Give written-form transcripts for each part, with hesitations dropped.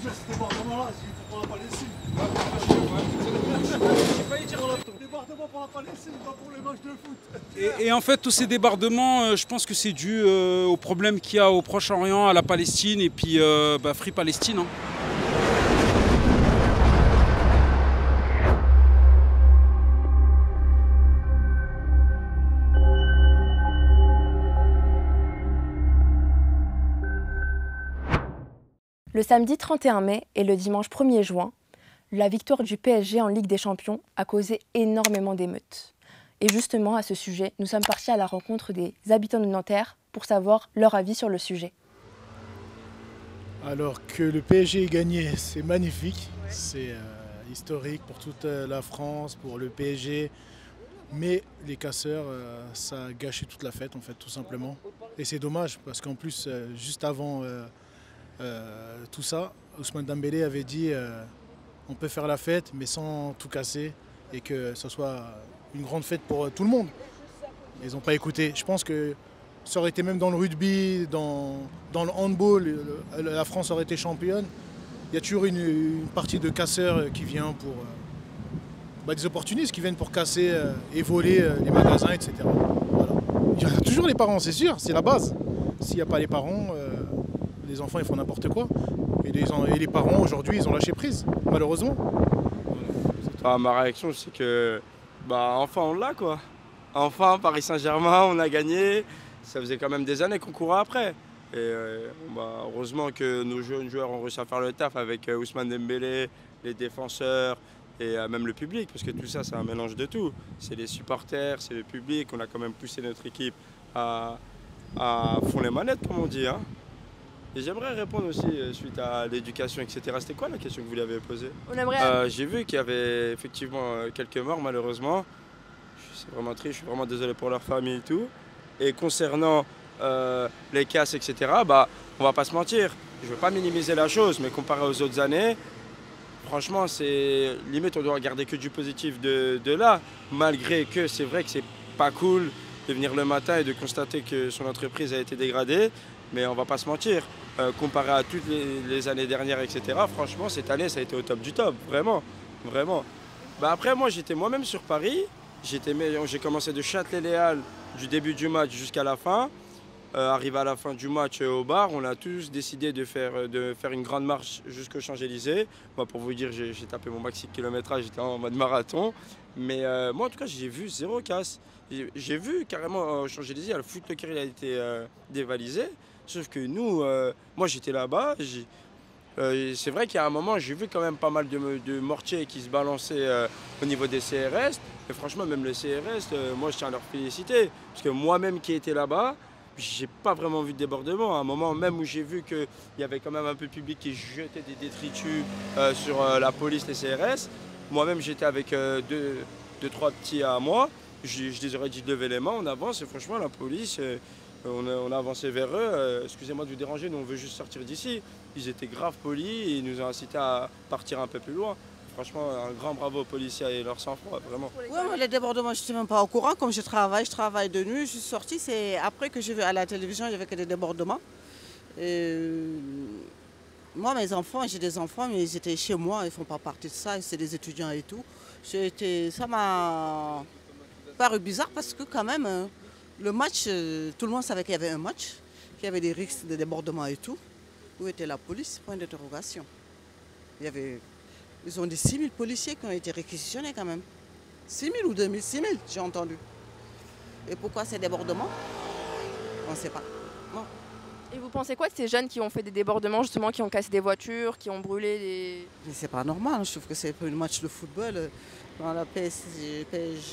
dire, ce débordement-là, c'est pour la Palestine. J'ai failli dire débordement pour la Palestine, pas pour les matchs de foot. Et en fait, tous ces débordements, je pense que c'est dû aux problèmes qu'il y a au Proche-Orient, à la Palestine, et puis Free Palestine. Hein. Le samedi 31 mai et le dimanche 1er juin, la victoire du PSG en Ligue des Champions a causé énormément d'émeutes. Et justement, à ce sujet, nous sommes partis à la rencontre des habitants de Nanterre pour savoir leur avis sur le sujet. Alors que le PSG ait gagné, c'est magnifique, c'est historique pour toute la France, pour le PSG. Mais les casseurs, ça a gâché toute la fête en fait, tout simplement. Et c'est dommage parce qu'en plus, juste avant tout ça, Ousmane Dembélé avait dit on peut faire la fête mais sans tout casser et que ce soit une grande fête pour tout le monde. Ils n'ont pas écouté. Je pense que ça aurait été même dans le rugby, dans le handball, la France aurait été championne. Il y a toujours une partie de casseurs qui vient pour... des opportunistes qui viennent pour casser et voler les magasins, etc. Voilà. Il y a toujours les parents, c'est sûr, c'est la base. S'il n'y a pas les parents, les enfants ils font n'importe quoi. Et les parents aujourd'hui ils ont lâché prise, malheureusement. Ma réaction c'est que enfin on l'a quoi. Enfin Paris Saint-Germain, on a gagné. Ça faisait quand même des années qu'on courait après. Et heureusement que nos jeunes joueurs ont réussi à faire le taf avec Ousmane Dembélé, les défenseurs et même le public, parce que tout ça c'est un mélange de tout. C'est les supporters, c'est le public, on a quand même poussé notre équipe à fond les manettes comme on dit. Hein. Et j'aimerais répondre aussi suite à l'éducation, etc. C'était quoi la question que vous lui avez posée? J'ai vu qu'il y avait effectivement quelques morts malheureusement. C'est vraiment triste, je suis vraiment désolé pour leur famille et tout. Et concernant les casses, etc., on va pas se mentir. Je veux pas minimiser la chose, mais comparé aux autres années, franchement, c'est limite on doit regarder que du positif de là, malgré que c'est vrai que c'est pas cool de venir le matin et de constater que son entreprise a été dégradée, mais on va pas se mentir. Comparé à toutes les années dernières, etc., franchement, cette année, ça a été au top du top, vraiment, vraiment. Après, moi, j'étais moi-même sur Paris. J'ai commencé de Châtelet-Les Halles du début du match jusqu'à la fin. Arrivé à la fin du match au bar, on a tous décidé de faire une grande marche jusqu'aux Champs-Élysées. Moi, pour vous dire, j'ai tapé mon maxi kilométrage, j'étais en mode marathon. Mais moi, en tout cas, j'ai vu zéro casse. J'ai vu carrément aux Champs-Élysées, le Foot-Locker il a été dévalisé. Sauf que nous, moi j'étais là-bas, c'est vrai qu'il y a un moment, j'ai vu quand même pas mal de mortiers qui se balançaient au niveau des CRS. Et franchement, même les CRS, moi je tiens à leur féliciter. Parce que moi-même qui étais là-bas, j'ai pas vraiment vu de débordement. À un moment même où j'ai vu qu'il y avait quand même un peu de public qui jetait des détritus sur la police, les CRS. Moi-même j'étais avec deux, trois petits à moi. Je les aurais dit de lever les mains, on avance et franchement la police... On a avancé vers eux, excusez-moi de vous déranger, nous on veut juste sortir d'ici. Ils étaient grave polis et ils nous ont incité à partir un peu plus loin. Franchement, un grand bravo aux policiers et leur sang-froid, vraiment. Oui, les débordements, je ne suis même pas au courant. Comme je travaille de nuit, je suis sortie. C'est après que j'ai vu à la télévision, il y avait que des débordements. Moi, mes enfants, j'ai des enfants, mais ils étaient chez moi, ils ne font pas partie de ça, c'est des étudiants et tout. Ça m'a paru bizarre parce que quand même... Le match, tout le monde savait qu'il y avait un match, qu'il y avait des risques de débordement et tout. Où était la police? Point d'interrogation. Ils ont dit 6 000 policiers qui ont été réquisitionnés quand même. 6 000 ou 2 000? 6 000, j'ai entendu. Et pourquoi ces débordements? On ne sait pas. Non. Et vous pensez quoi de ces jeunes qui ont fait des débordements, justement, qui ont cassé des voitures, qui ont brûlé des... Mais c'est pas normal, je trouve que c'est pour un match de football. Quand la PSG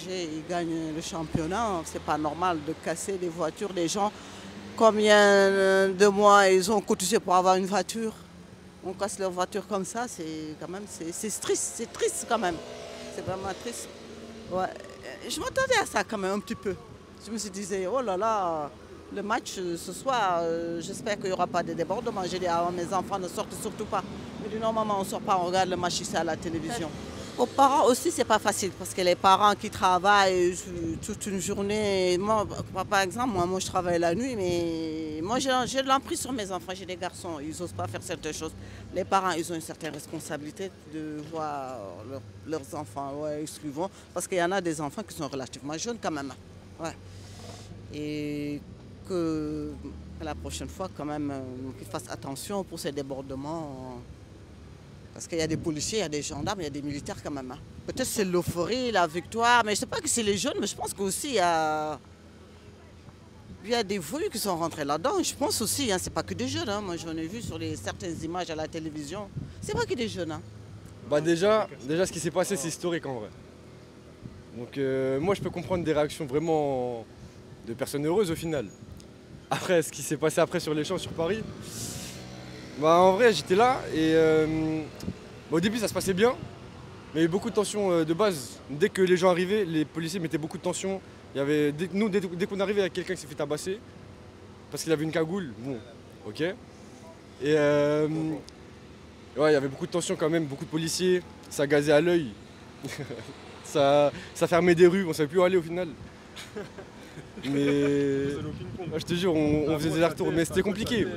il gagne le championnat, c'est pas normal de casser des voitures des gens. Combien de mois ils ont cotisé pour avoir une voiture? On casse leur voiture comme ça, c'est quand même c'est triste quand même. C'est vraiment triste. Ouais. Je m'attendais à ça quand même un petit peu. Je me suis dit, oh là là, le match ce soir, j'espère qu'il n'y aura pas de débordement. J'ai dit à mes enfants ne sortent surtout pas. Mais du normalement on ne sort pas, on regarde le match ici à la télévision. Aux parents aussi, c'est pas facile parce que les parents qui travaillent toute une journée, moi, par exemple, moi je travaille la nuit, mais moi j'ai de l'emprise sur mes enfants, j'ai des garçons, ils n'osent pas faire certaines choses. Les parents, ils ont une certaine responsabilité de voir leurs enfants, ouais, ce qu'ils vont, parce qu'il y en a des enfants qui sont relativement jeunes quand même. Ouais. Et que la prochaine fois, quand même, qu'ils fassent attention pour ces débordements. Parce qu'il y a des policiers, il y a des gendarmes, il y a des militaires quand même. Peut-être c'est l'euphorie, la victoire, mais je ne sais pas que c'est les jeunes, mais je pense qu'aussi il y a des voyous qui sont rentrés là-dedans. Je pense aussi, c'est pas que des jeunes. Moi j'en ai vu sur certaines images à la télévision. C'est pas que des jeunes. Bah déjà ce qui s'est passé c'est historique en vrai. Donc moi je peux comprendre des réactions vraiment de personnes heureuses au final. Après ce qui s'est passé après sur les champs sur Paris, bah en vrai j'étais là et au début ça se passait bien, mais il y avait beaucoup de tensions de base. Dès que les gens arrivaient, les policiers mettaient beaucoup de tensions. Il y avait, dès qu'on arrivait, il y a quelqu'un qui s'est fait tabasser parce qu'il avait une cagoule. Bon, ok. Et ouais, il y avait beaucoup de tensions quand même, beaucoup de policiers, ça gazait à l'œil. ça fermait des rues, on ne savait plus où aller au final. Mais je te jure, on faisait des allers-retours, mais c'était compliqué.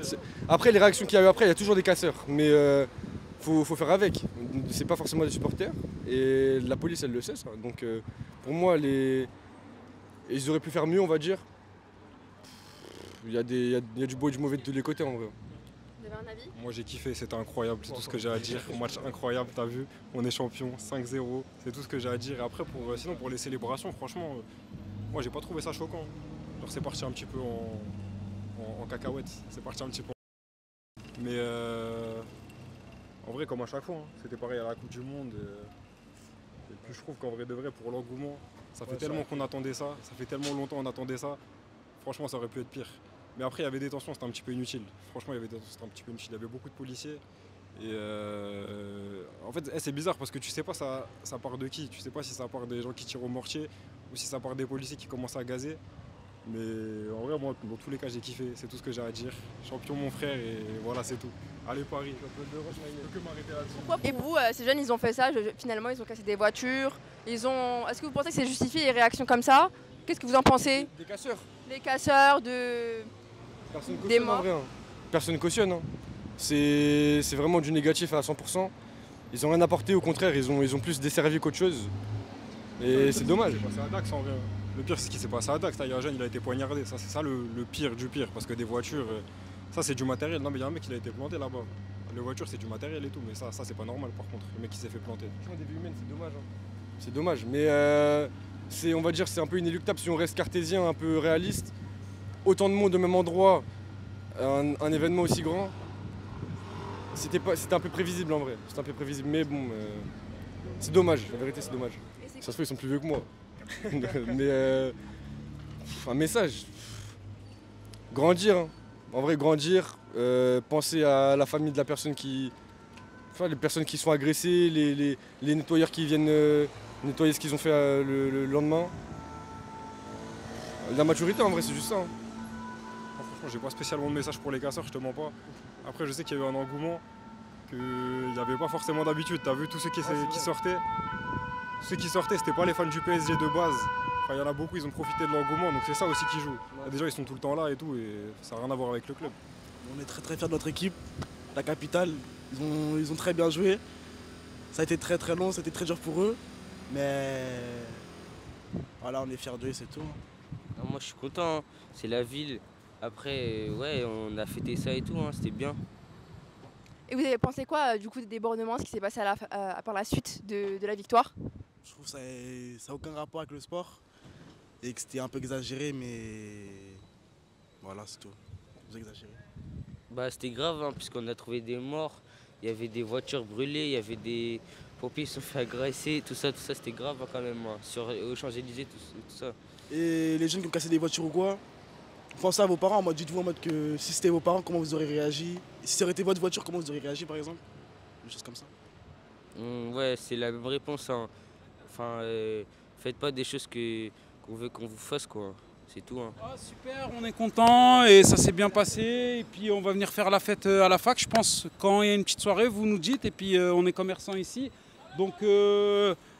Après, les réactions qu'il y a eu après, il y a toujours des casseurs. Mais faut faire avec. C'est pas forcément des supporters. Et la police, elle le sait, ça. Donc pour moi, ils auraient pu faire mieux, on va dire. Il y a du beau et du mauvais de tous les côtés, en vrai. Vous avez un avis? Moi j'ai kiffé, c'était incroyable, c'est tout ce que j'ai à dire. Match incroyable, t'as vu, on est champion, 5-0, c'est tout ce que j'ai à dire. Et après, sinon pour les célébrations, franchement, moi j'ai pas trouvé ça choquant. Genre c'est parti un petit peu en cacahuète, c'est parti un petit peu. Mais en vrai, comme à chaque fois, c'était pareil à la Coupe du Monde. Et puis je trouve qu'en vrai de vrai, pour l'engouement, ça fait tellement qu'on attendait ça, ça fait tellement longtemps qu'on attendait ça, franchement ça aurait pu être pire. Mais après, il y avait des tensions, c'était un petit peu inutile. Franchement, il y avait des tensions, c'était un petit peu inutile. Il y avait beaucoup de policiers. Et en fait, c'est bizarre parce que tu sais pas ça part de qui. Tu sais pas si ça part des gens qui tirent au mortier ou si ça part des policiers qui commencent à gazer. Mais en vrai, moi, dans tous les cas, j'ai kiffé. C'est tout ce que j'ai à dire. Champion, mon frère, et voilà, c'est tout. Allez, Paris. Je peux que m'arrêter là-dessus. Pourquoi et vous, ces jeunes, ils ont fait ça, finalement, ils ont cassé des voitures. Est-ce que vous pensez que c'est justifié les réactions comme ça? Qu'est-ce que vous en pensez? Des casseurs. Les casseurs, de... Personne des cautionne en morts. vrai. Personne cautionne. C'est vraiment du négatif à 100%. Ils ont rien apporté, au contraire, ils ont plus desservi qu'autre chose. Et c'est dommage. C'est à Dax en vrai. Le pire, c'est ce qui s'est passé à Dax. Il y a un jeune, il a été poignardé. Ça, c'est ça le pire du pire. Parce que des voitures, ça c'est du matériel. Non, mais il y a un mec qui a été planté là-bas. Les voitures, c'est du matériel et tout. Mais ça c'est pas normal par contre. Le mec qui s'est fait planter. Des vies humaines, c'est dommage. C'est dommage. Mais on va dire c'est un peu inéluctable si on reste cartésien, un peu réaliste. Autant de monde au même endroit, un événement aussi grand, c'était un peu prévisible en vrai. C'était un peu prévisible, mais bon, c'est dommage, la vérité c'est dommage. Ça se trouve ils sont plus vieux que moi. Mais un message, grandir, hein. En vrai grandir, penser à la famille de la personne les personnes qui sont agressées, les nettoyeurs qui viennent nettoyer ce qu'ils ont fait le lendemain. La maturité en vrai c'est juste ça. Hein. Franchement, j'ai pas spécialement de message pour les casseurs, je te mens pas. Après, je sais qu'il y a eu un engouement qu'il n'y avait pas forcément d'habitude. T'as vu tous ceux qui sortaient. Ceux qui sortaient, c'était pas les fans du PSG de base. Enfin, il y en a beaucoup, ils ont profité de l'engouement, donc c'est ça aussi qui joue. Déjà, ils sont tout le temps là et tout, et ça n'a rien à voir avec le club. On est très fiers de notre équipe, la capitale. Ils ont très bien joué. Ça a été très long, c'était très dur pour eux. Mais voilà, on est fiers d'eux et c'est tout. Non, moi je suis content, hein. C'est la ville. Après, ouais, on a fêté ça et tout, hein. C'était bien. Et vous avez pensé quoi du coup des débordements, ce qui s'est passé par la suite de la victoire? Je trouve que ça n'a aucun rapport avec le sport et que c'était un peu exagéré, mais voilà, c'est tout. Vous exagérez. Bah, c'était grave, hein, puisqu'on a trouvé des morts, il y avait des voitures brûlées, il y avait des pompiers qui se sont fait agresser, tout ça c'était grave hein, quand même, hein. Aux Champs-Élysées, tout ça. Et les jeunes qui ont cassé des voitures ou quoi, pensez à vos parents, dites-vous en mode que si c'était vos parents, comment vous aurez réagi? Si ça aurait été votre voiture, comment vous auriez réagi par exemple? Des choses comme ça. Ouais, c'est la même réponse. Hein. Enfin, faites pas des choses qu'on veut qu'on vous fasse, quoi. C'est tout. Hein. Ah, super, on est content et ça s'est bien passé. Et puis on va venir faire la fête à la fac, je pense. Quand il y a une petite soirée, vous nous dites. Et puis on est commerçants ici. Donc,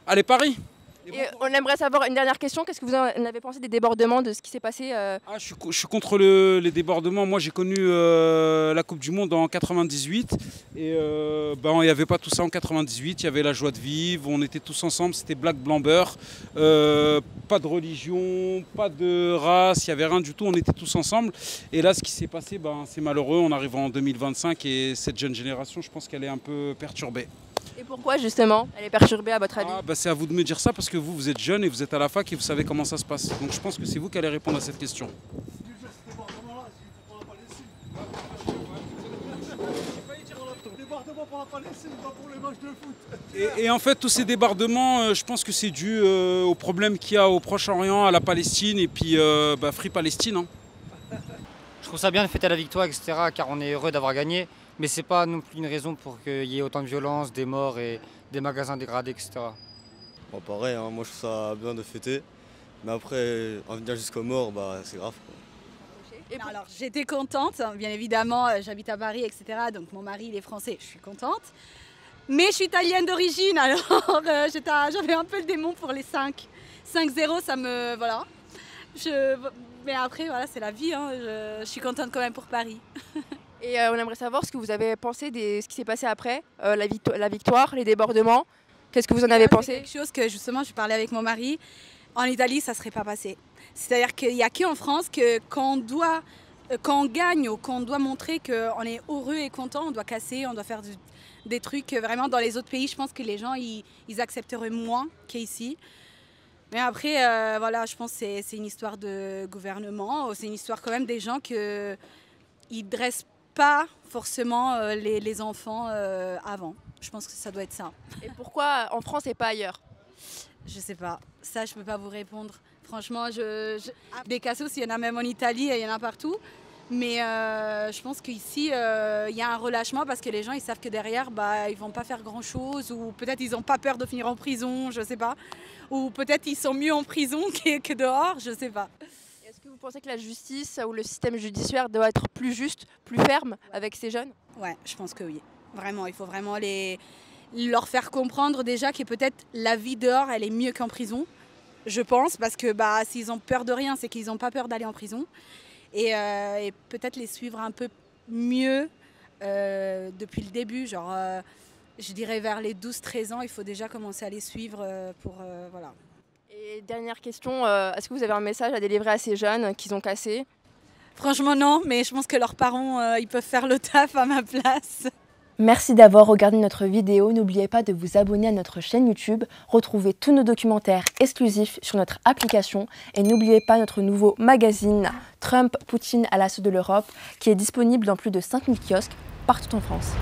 allez, Paris. Et on aimerait savoir une dernière question. Qu'est-ce que vous en avez pensé des débordements, de ce qui s'est passé Je suis contre les débordements. Moi, j'ai connu la Coupe du Monde en 98. Et il n'y avait pas tout ça en 98. Il y avait la joie de vivre. On était tous ensemble. C'était black, blanc, beurre. Pas de religion, pas de race. Il n'y avait rien du tout. On était tous ensemble. Et là, ce qui s'est passé, c'est malheureux. On arrive en 2025 et cette jeune génération, je pense qu'elle est un peu perturbée. Et pourquoi justement elle est perturbée à votre avis? C'est à vous de me dire ça parce que vous êtes jeune et vous êtes à la fac et vous savez comment ça se passe. Donc je pense que c'est vous qui allez répondre à cette question. Et en fait, tous ces débordements, je pense que c'est dû aux problèmes qu'il y a au Proche-Orient, à la Palestine et puis Free Palestine. Hein. Je trouve ça bien de fêter la victoire, etc. car on est heureux d'avoir gagné. Mais c'est pas non plus une raison pour qu'il y ait autant de violence, des morts et des magasins dégradés, etc. Bon, pareil, hein, moi je trouve ça bien de fêter. Mais après, en venir jusqu'aux morts, c'est grave. Quoi. Alors j'étais contente, bien évidemment, j'habite à Paris, etc. Donc mon mari il est français, je suis contente. Mais je suis italienne d'origine, alors j'avais un peu le démon pour les 5. 5-0, ça me... Voilà. Mais après, voilà, c'est la vie, hein. Je suis contente quand même pour Paris. Et on aimerait savoir ce que vous avez pensé de ce qui s'est passé après, la victoire, les débordements. Qu'est-ce que vous en avez pensé? C'est quelque chose que justement, je parlais avec mon mari. En Italie, ça ne serait pas passé. C'est-à-dire qu'il n'y a qu'en France que quand on gagne ou quand on doit montrer qu'on est heureux et content, on doit casser, on doit faire des trucs. Vraiment, dans les autres pays, je pense que les gens, ils accepteraient moins qu'ici. Mais après, voilà, je pense que c'est une histoire de gouvernement. C'est une histoire quand même des gens qui ne dressent pas forcément les enfants avant. Je pense que ça doit être ça. Et pourquoi en France et pas ailleurs? Je sais pas. Ça, je peux pas vous répondre. Franchement, des cassos, il y en a même en Italie, il y en a partout. Mais je pense qu'ici, il y a un relâchement parce que les gens, ils savent que derrière, ils vont pas faire grand-chose. Ou peut-être ils n'ont pas peur de finir en prison, je sais pas. Ou peut-être ils sont mieux en prison que dehors, je sais pas. Est-ce que vous pensez que la justice ou le système judiciaire doit être plus juste, plus ferme avec ces jeunes? Ouais, je pense que oui. Vraiment, il faut vraiment leur faire comprendre déjà que peut-être la vie dehors, elle est mieux qu'en prison. Je pense, parce que s'ils ont peur de rien, c'est qu'ils n'ont pas peur d'aller en prison. Et peut-être les suivre un peu mieux depuis le début. Genre, je dirais vers les 12-13 ans, il faut déjà commencer à les suivre pour... voilà. Et dernière question, est-ce que vous avez un message à délivrer à ces jeunes qu'ils ont cassés? Franchement non, mais je pense que leurs parents, ils peuvent faire le taf à ma place. Merci d'avoir regardé notre vidéo. N'oubliez pas de vous abonner à notre chaîne YouTube, retrouvez tous nos documentaires exclusifs sur notre application et n'oubliez pas notre nouveau magazine Trump, Poutine à l'assaut de l'Europe qui est disponible dans plus de 5000 kiosques partout en France.